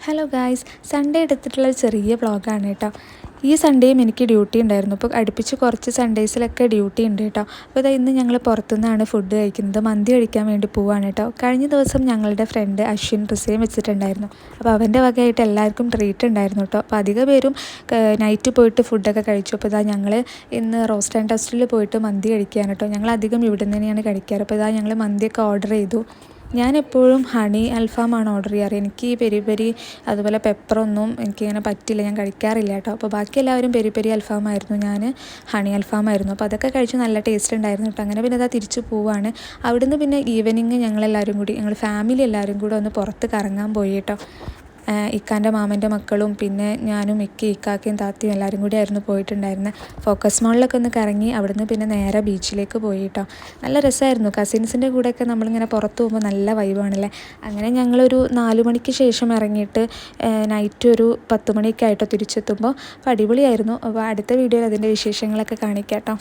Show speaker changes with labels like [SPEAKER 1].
[SPEAKER 1] Hello guys, Sunday എടുത്തിട്ടുള്ള ഒരു ചെറിയ വ്ളോഗാണ് കേട്ടോ. ഈ സൺഡേയും എനിക്ക് ഡ്യൂട്ടി ഉണ്ടായിരുന്നു. അപ്പോൾ അടുപ്പിച്ച് കുറച്ച് സൺഡേസിലൊക്കെ ഡ്യൂട്ടി ഉണ്ട് കേട്ടോ. അപ്പോൾ ഇന്ന് ഞങ്ങൾ പുറത്തുനിന്നാണ് ഫുഡ് കഴിക്കുന്നത്. മന്തി കഴിക്കാൻ വേണ്ടി പോവാണ് കേട്ടോ. കഴിഞ്ഞ ദിവസം ഞങ്ങളുടെ ഫ്രണ്ട് അശ്വിൻ റിസൈൻ വെച്ചിട്ടുണ്ടായിരുന്നു. അപ്പോൾ അവൻ്റെ വകയായിട്ട് എല്ലാവർക്കും ട്രീറ്റ് ഉണ്ടായിരുന്നു കേട്ടോ. അപ്പോൾ അധിക പേരും നൈറ്റ് പോയിട്ട് ഫുഡൊക്കെ കഴിച്ചു. അപ്പോൾ ഞങ്ങൾ ഇന്ന് റോസ്റ്റ് ആൻഡ് ടോസ്റ്റിൽ പോയിട്ട് മന്തി കഴിക്കുകയാണ് കേട്ടോ. ഞങ്ങൾ അധികം ഇവിടെ നിന്ന് തന്നെയാണ് കഴിക്കാറ്. അപ്പോൾ ഞങ്ങൾ മന്തിയൊക്കെ ഓർഡർ ചെയ്തു. ഞാൻ എപ്പോഴും ഹണി അൽഫാമാണ് ഓർഡർ ചെയ്യാറ്. എനിക്ക് പെരി പെരി അതുപോലെ പെപ്പറൊന്നും എനിക്കിങ്ങനെ പറ്റില്ല, ഞാൻ കഴിക്കാറില്ല കേട്ടോ. അപ്പോൾ ബാക്കി എല്ലാവരും പെരി പെരി അൽഫാമായിരുന്നു, ഞാൻ ഹണി അൽഫാമായിരുന്നു. അപ്പോൾ അതൊക്കെ കഴിച്ചു, നല്ല ടേസ്റ്റ് ഉണ്ടായിരുന്നു കേട്ടോ. അങ്ങനെ പിന്നെ തിരിച്ചു പോവാണ്. അവിടുന്ന് പിന്നെ ഈവനിങ് ഞങ്ങൾ ഫാമിലി എല്ലാവരും കൂടെ ഒന്ന് പുറത്ത് കറങ്ങാൻ പോയി കേട്ടോ. ഇക്കാൻ്റെ മാമൻ്റെ മക്കളും പിന്നെ ഞാനും ഇക്കാക്കയും താത്തയും എല്ലാവരും കൂടി ആയിരുന്നു പോയിട്ടുണ്ടായിരുന്നത്. ഫോക്കസ് മോളിലൊക്കെ ഒന്ന് കറങ്ങി അവിടുന്ന് പിന്നെ നേരെ ബീച്ചിലേക്ക് പോയി കേട്ടോ. നല്ല രസമായിരുന്നു. കസിൻസിൻ്റെ കൂടെയൊക്കെ നമ്മളിങ്ങനെ പുറത്ത് പോകുമ്പോൾ നല്ല വൈബാണല്ലേ. അങ്ങനെ ഞങ്ങളൊരു 4 മണിക്ക് ശേഷം ഇറങ്ങിയിട്ട് നൈറ്റ് ഒരു 10 മണിയൊക്കെ ആയിട്ടോ തിരിച്ചെത്തുമ്പോൾ. അപ്പോൾ അടിപൊളിയായിരുന്നു. അപ്പോൾ അടുത്ത വീഡിയോയിൽ അതിൻ്റെ വിശേഷങ്ങളൊക്കെ കാണിക്കാം കേട്ടോ.